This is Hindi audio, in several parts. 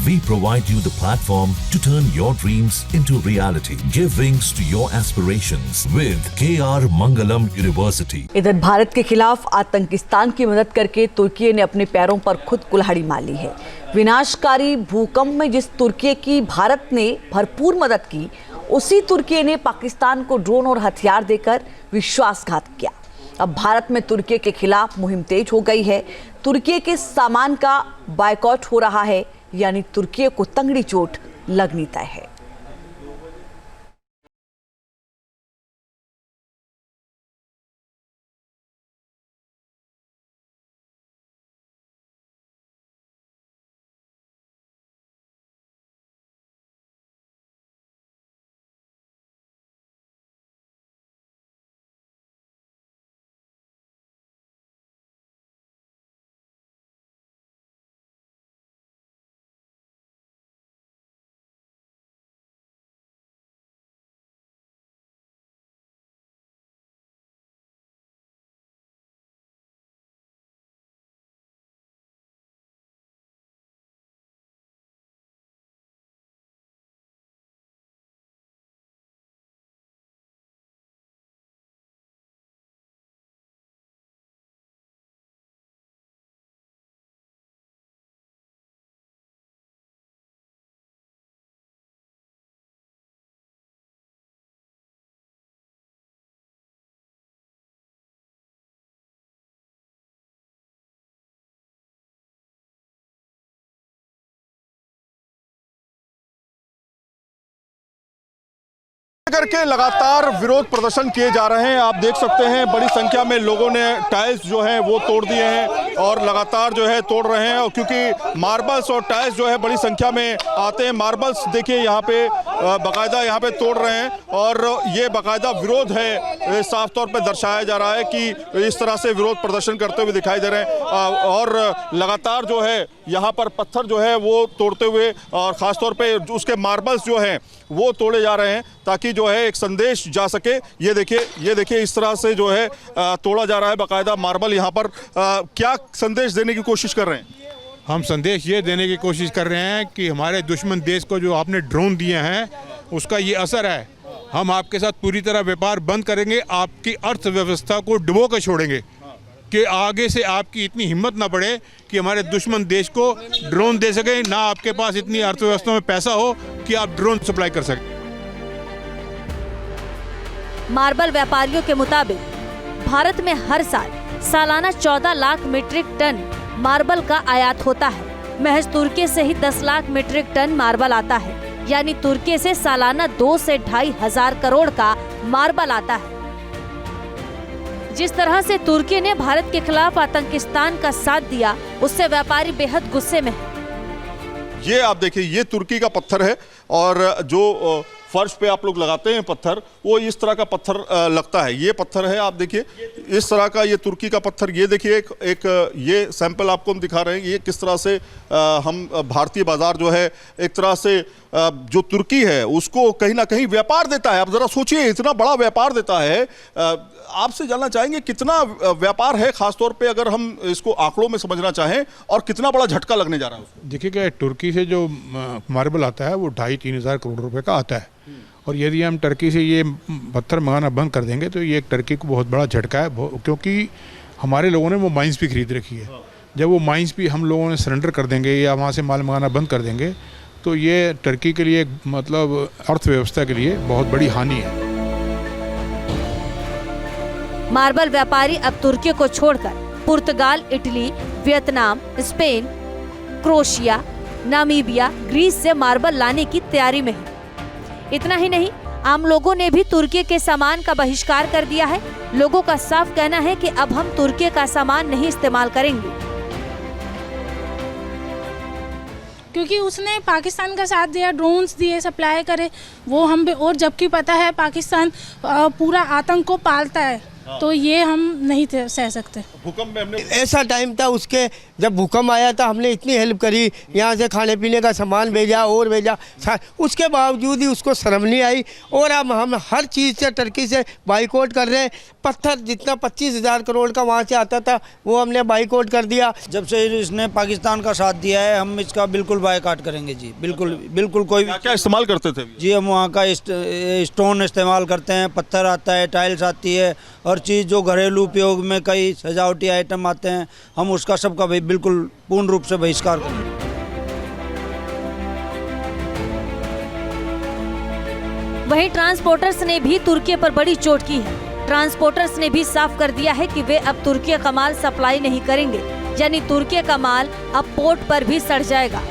We provide you the platform to turn your dreams into reality. Give wings to your aspirations with KR Mangalam University. इधर भारत के खिलाफ आतंकिस्तान की मदद करके तुर्की ने अपने पैरों पर खुद कुल्हाड़ी मार ली है। विनाशकारी भूकंप में जिस तुर्की की भारत ने भरपूर मदद की, उसी तुर्की ने पाकिस्तान को ड्रोन और हथियार देकर विश्वासघात किया। अब भारत में तुर्की के खिलाफ मुहिम तेज हो गई है। तुर्की के सामान का बायकॉट हो रहा है, यानी तुर्की को तंगड़ी चोट लगनी तय है। करके लगातार विरोध प्रदर्शन किए जा रहे हैं। आप देख सकते हैं बड़ी संख्या में लोगों ने टाइल्स जो हैं वो तोड़ दिए हैं और लगातार जो है तोड़ रहे हैं, और क्योंकि मार्बल्स और टाइल्स जो है बड़ी संख्या में आते हैं। मार्बल्स देखिए यहाँ पे बाकायदा यहाँ पे तोड़ रहे हैं और ये बाकायदा विरोध है, साफ तौर पे दर्शाया जा रहा है कि इस तरह से विरोध प्रदर्शन करते हुए दिखाई दे रहे हैं। और लगातार जो है यहाँ पर पत्थर जो है वो तोड़ते हुए और ख़ासतौर पे उसके मार्बल्स जो हैं वो तोड़े जा रहे हैं ताकि जो है एक संदेश जा सके। ये देखिए इस तरह से जो है तोड़ा जा रहा है बाकायदा मार्बल। यहाँ पर क्या संदेश देने की कोशिश कर रहे हैं? हम संदेश ये देने की कोशिश कर रहे हैं कि हमारे दुश्मन देश को जो आपने ड्रोन दिए हैं उसका ये असर है। हम आपके साथ पूरी तरह व्यापार बंद करेंगे, आपकी अर्थव्यवस्था को डुबो कर छोड़ेंगे कि आगे से आपकी इतनी हिम्मत ना पड़े कि हमारे दुश्मन देश को ड्रोन दे सके, ना आपके पास इतनी अर्थव्यवस्था में पैसा हो कि आप ड्रोन सप्लाई कर सकें। मार्बल व्यापारियों के मुताबिक भारत में हर साल सालाना 14 लाख मीट्रिक टन मार्बल का आयात होता है। महज तुर्की से ही 10 लाख मीट्रिक टन मार्बल आता है, यानी तुर्की से सालाना 2 से 2.5 हजार करोड़ का मार्बल आता है। जिस तरह से तुर्की ने भारत के खिलाफ आतंकिस्तान का साथ दिया, उससे व्यापारी बेहद गुस्से में है। ये आप देखिए, ये तुर्की का पत्थर है और जो फर्श पे आप लोग लगाते हैं पत्थर, वो इस तरह का पत्थर लगता है। ये पत्थर है, आप देखिए इस तरह का, ये तुर्की का पत्थर। ये देखिए एक ये सैंपल आपको हम दिखा रहे हैं, ये किस तरह से हम भारतीय बाजार जो है एक तरह से जो तुर्की है उसको कहीं ना कहीं व्यापार देता है। आप जरा सोचिए, इतना बड़ा व्यापार देता है। आपसे जानना चाहेंगे कितना व्यापार है, खासतौर पे अगर हम इसको आंकड़ों में समझना चाहें, और कितना बड़ा झटका लगने जा रहा है उसको? देखिए कि तुर्की से जो मार्बल आता है वो 2.5-3 हजार करोड़ रुपए का आता है, और यदि हम टर्की से ये पत्थर मंगाना बंद कर देंगे तो ये टर्की को बहुत बड़ा झटका है, क्योंकि हमारे लोगों ने वो माइंस भी खरीद रखी है। जब वो माइंस भी हम लोगों ने सरेंडर कर देंगे या वहाँ से माल मंगाना बंद कर देंगे तो ये टर्की के लिए, मतलब अर्थव्यवस्था के लिए बहुत बड़ी हानि है। मार्बल व्यापारी अब तुर्की को छोड़कर पुर्तगाल, Italy, Vietnam, Spain, Croatia, Namibia, Greece से मार्बल लाने की तैयारी में है। इतना ही नहीं, आम लोगों ने भी तुर्की के सामान का बहिष्कार कर दिया है। लोगों का साफ कहना है कि अब हम तुर्की का सामान नहीं इस्तेमाल करेंगे, क्योंकि उसने पाकिस्तान का साथ दिया, ड्रोन्स दिए, सप्लाई करे वो हम भी। और जबकि पता है पाकिस्तान पूरा आतंक को पालता है, तो ये हम नहीं सह सकते। भूकंप में हमने ऐसा टाइम था उसके, जब भूकंप आया था हमने इतनी हेल्प करी, यहाँ से खाने पीने का सामान भेजा और भेजा, उसके बावजूद ही उसको शर्म नहीं आई। और अब हम हर चीज़ से टर्की से बाइकआउट कर रहे हैं। पत्थर जितना 25,000 करोड़ का वहाँ से आता था वो हमने बाइकआउट कर दिया। जब से इसने पाकिस्तान का साथ दिया है हम इसका बिल्कुल बाइकआउट करेंगे जी, बिल्कुल बिल्कुल। कोई क्या इस्तेमाल करते थे जी, हम वहाँ का स्टोन इस्तेमाल करते हैं, पत्थर आता है, टाइल्स आती है, हर चीज़ जो घरेलू उपयोग में कई सजावटी आइटम आते हैं, हम उसका सबका भी बिल्कुल पूर्ण रूप से बहिष्कार करेंगे। वहीं ट्रांसपोर्टर्स ने भी तुर्की पर बड़ी चोट की है। ट्रांसपोर्टर्स ने भी साफ कर दिया है कि वे अब तुर्की का माल सप्लाई नहीं करेंगे, यानी तुर्की का माल अब पोर्ट पर भी सड़ जाएगा।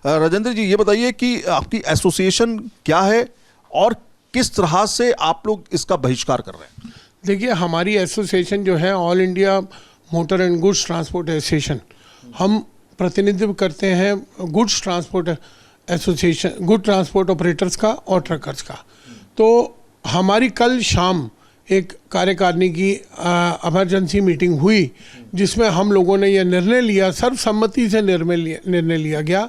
राजेंद्र जी, ये बताइए कि आपकी एसोसिएशन क्या है और किस तरह से आप लोग इसका बहिष्कार कर रहे हैं? देखिए, हमारी एसोसिएशन जो है all India motor and goods transport association, हम प्रतिनिधित्व करते हैं goods transport association, good transport operators का और ट्रकर्स का। तो हमारी कल शाम एक कार्यकारिणी की इमरजेंसी मीटिंग हुई जिसमें हम लोगों ने यह निर्णय लिया, सर्वसम्मति से निर्णय लिया गया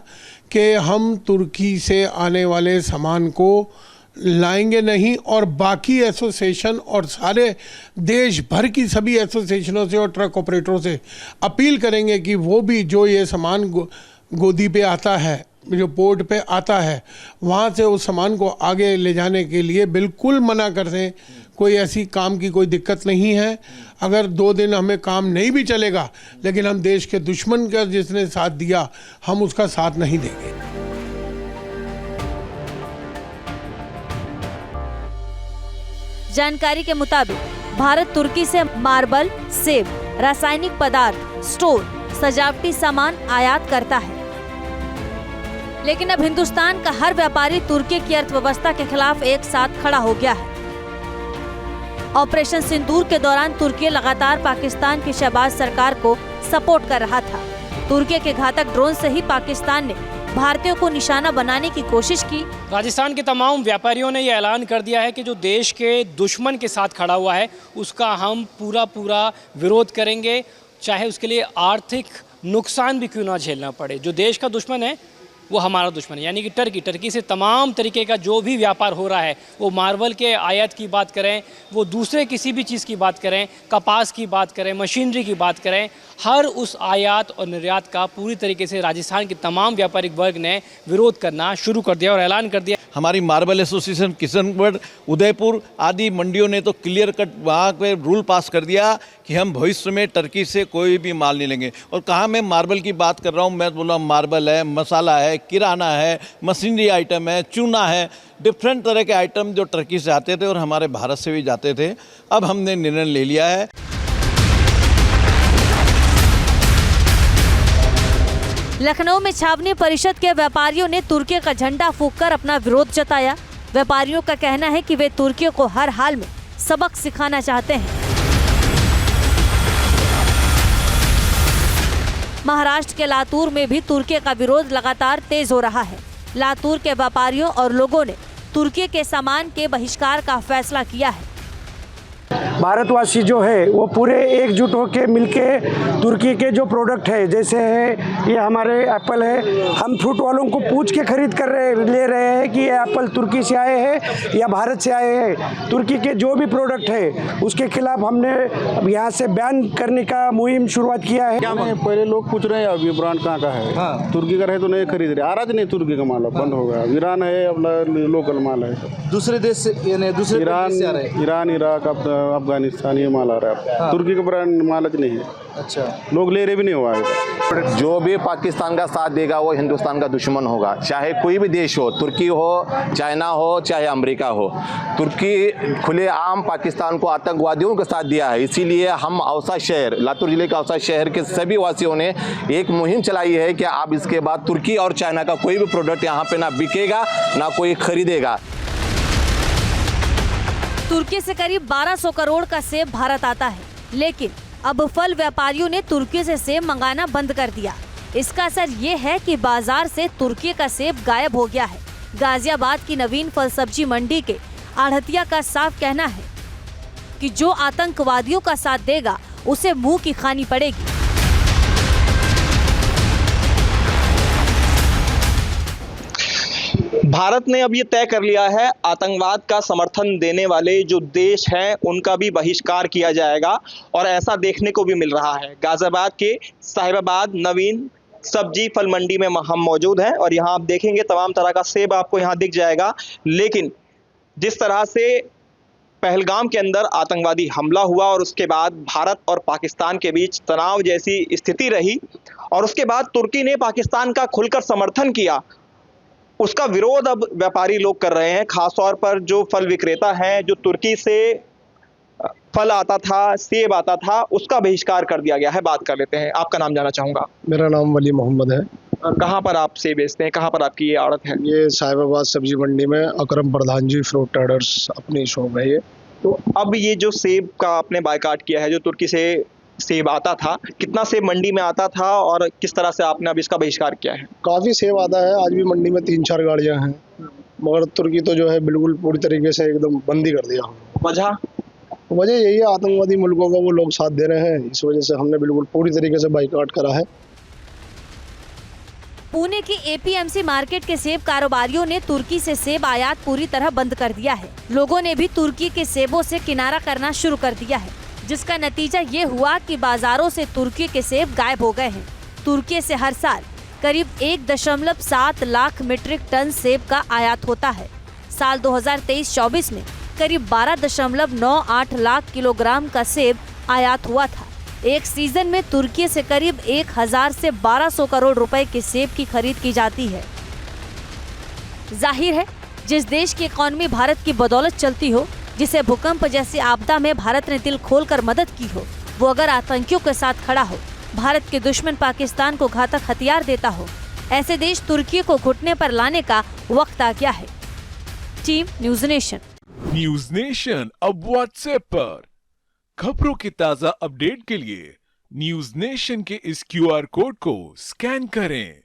कि हम तुर्की से आने वाले सामान को लाएंगे नहीं, और बाकी एसोसिएशन और सारे देश भर की सभी एसोसिएशनों से और ट्रक ऑपरेटरों से अपील करेंगे कि वो भी जो ये सामान गोदी पे आता है, जो पोर्ट पे आता है, वहाँ से उस सामान को आगे ले जाने के लिए बिल्कुल मना कर दें। कोई ऐसी काम की कोई दिक्कत नहीं है। अगर 2 दिन हमें काम नहीं भी चलेगा, लेकिन हम देश के दुश्मन का जिसने साथ दिया हम उसका साथ नहीं देंगे। जानकारी के मुताबिक भारत तुर्की से मार्बल, सेब, रासायनिक पदार्थ, स्टोर, सजावटी सामान आयात करता है। लेकिन अब हिंदुस्तान का हर व्यापारी तुर्की की अर्थव्यवस्था के खिलाफ एक साथ खड़ा हो गया है। ऑपरेशन सिंदूर के दौरान तुर्की लगातार पाकिस्तान की शहबाज सरकार को सपोर्ट कर रहा था। तुर्की के घातक ड्रोन से ही पाकिस्तान ने भारतीयों को निशाना बनाने की कोशिश की। राजस्थान के तमाम व्यापारियों ने यह ऐलान कर दिया है कि जो देश के दुश्मन के साथ खड़ा हुआ है उसका हम पूरा विरोध करेंगे, चाहे उसके लिए आर्थिक नुकसान भी क्यों ना झेलना पड़े। जो देश का दुश्मन है वो हमारा दुश्मन है, यानी कि टर्की से तमाम तरीके का जो भी व्यापार हो रहा है, वो मार्बल के आयात की बात करें, वो दूसरे किसी भी चीज़ की बात करें, कपास की बात करें, मशीनरी की बात करें, हर उस आयात और निर्यात का पूरी तरीके से राजस्थान के तमाम व्यापारिक वर्ग ने विरोध करना शुरू कर दिया और ऐलान कर दिया। हमारी मार्बल एसोसिएशन किशनगढ़, उदयपुर आदि मंडियों ने तो क्लियर कट वहाँ पे रूल पास कर दिया कि हम भविष्य में टर्की से कोई भी माल नहीं लेंगे। और कहाँ मैं मार्बल की बात कर रहा हूँ, मैं बोला मार्बल है, मसाला है, किराना है, मशीनरी आइटम है, चूना है, डिफरेंट तरह के आइटम जो टर्की से आते थे और हमारे भारत से भी जाते थे। अब हमने निर्णय ले लिया है। लखनऊ में छावनी परिषद के व्यापारियों ने तुर्की का झंडा फूंककर अपना विरोध जताया। व्यापारियों का कहना है कि वे तुर्की को हर हाल में सबक सिखाना चाहते हैं। महाराष्ट्र के लातूर में भी तुर्की का विरोध लगातार तेज हो रहा है। लातूर के व्यापारियों और लोगों ने तुर्की के सामान के बहिष्कार का फैसला किया है। भारतवासी जो है वो पूरे एकजुट होकर मिलके तुर्की के जो प्रोडक्ट है, जैसे है ये हमारे एप्पल है, हम फ्रूट वालों को पूछ के खरीद कर ले रहे हैं कि ये एप्पल तुर्की से आए हैं या भारत से आए हैं। तुर्की के जो भी प्रोडक्ट है उसके खिलाफ हमने अब यहाँ से बैन करने का मुहिम शुरुआत किया है। पहले लोग पूछ रहे हैं अब ये ब्रांड कहाँ का है। हाँ। तुर्की का रहे तो नहीं खरीद रहे, आराज नहीं तुर्की का माल बंद हो गया। ईरान है अपना लोकल माल है, दूसरे देश से, ईरान, इराक, अफगानिस्तान ये माल आ रहा है। हाँ। तुर्की का ब्रांड माल नहीं है। अच्छा, लोग ले रहे भी नहीं हुआ। जो भी पाकिस्तान का साथ देगा वो हिंदुस्तान का दुश्मन होगा, चाहे कोई भी देश हो, तुर्की हो, चाइना हो, चाहे अमेरिका हो। तुर्की खुलेआम पाकिस्तान को आतंकवादियों के साथ दिया है। इसीलिए हम औसा शहर, लातूर जिले का औसा शहर के सभी वासियों ने एक मुहिम चलाई है कि अब इसके बाद तुर्की और चाइना का कोई भी प्रोडक्ट यहाँ पे ना बिकेगा, ना कोई खरीदेगा। तुर्की से करीब 1200 करोड़ का सेब भारत आता है, लेकिन अब फल व्यापारियों ने तुर्की से सेब मंगाना बंद कर दिया। इसका असर ये है कि बाजार से तुर्की का सेब गायब हो गया है। गाजियाबाद की नवीन फल सब्जी मंडी के आढ़तिया का साफ कहना है कि जो आतंकवादियों का साथ देगा उसे मुंह की खानी पड़ेगी। भारत ने अब ये तय कर लिया है आतंकवाद का समर्थन देने वाले जो देश हैं उनका भी बहिष्कार किया जाएगा और ऐसा देखने को भी मिल रहा है। गाजियाबाद के साहिबाबाद नवीन सब्जी फल मंडी में हम मौजूद हैं और यहाँ आप देखेंगे तमाम तरह का सेब आपको यहाँ दिख जाएगा। लेकिन जिस तरह से पहलगाम के अंदर आतंकवादी हमला हुआ और उसके बाद भारत और पाकिस्तान के बीच तनाव जैसी स्थिति रही और उसके बाद तुर्की ने पाकिस्तान का खुलकर समर्थन किया, उसका विरोध अब व्यापारी लोग कर रहे हैं। खासतौर पर जो फल विक्रेता हैं, जो तुर्की से फल आता था, सेब आता था, उसका बहिष्कार कर दिया गया है। बात कर लेते हैं, आपका नाम जानना चाहूँगा। मेरा नाम वली मोहम्मद है। कहाँ पर आप सेब बेचते हैं, कहाँ पर आपकी ये आड़त है? ये साहिबाबाद सब्जी मंडी में अकरम प्रधान जी फ्रूट ट्रेडर्स अपनी शॉप है ये। तो अब ये जो सेब का आपने बायकाट किया है, जो तुर्की से सेब आता था, कितना सेब मंडी में आता था और किस तरह से आपने अब इसका बहिष्कार किया है? काफ़ी सेब आता है, आज भी मंडी में 3-4 गाड़ियाँ हैं, मगर तुर्की तो जो है बिल्कुल पूरी तरीके से एकदम बंदी कर दिया। वजह यही है, आतंकवादी मुल्कों का वो लोग साथ दे रहे हैं, इस वजह से हमने बिल्कुल पूरी तरीके से बाइकाट करा है। पुणे की एपीएमसी मार्केट के सेब कारोबारियों ने तुर्की से सेब आयात पूरी तरह बंद कर दिया है। लोगों ने भी तुर्की के सेबों से किनारा करना शुरू कर दिया है, जिसका नतीजा ये हुआ कि बाजारों से तुर्की के सेब गायब हो गए हैं। तुर्की से हर साल करीब 1.7 लाख मीट्रिक टन सेब का आयात होता है। साल 2023-24 में करीब 12.98 लाख किलोग्राम का सेब आयात हुआ था। एक सीजन में तुर्की से करीब 1000 से 1200 करोड़ रुपए के सेब की खरीद की जाती है। जाहिर है, जिस देश की इकॉनमी भारत की बदौलत चलती हो, जिसे भूकंप जैसी आपदा में भारत ने दिल खोलकर मदद की हो, वो अगर आतंकियों के साथ खड़ा हो, भारत के दुश्मन पाकिस्तान को घातक हथियार देता हो, ऐसे देश तुर्की को घुटने पर लाने का वक्त आ गया है। Team news nation. News nation अब व्हाट्सएप पर खबरों की ताजा अपडेट के लिए न्यूज़ नेशन के इस QR कोड को स्कैन करें।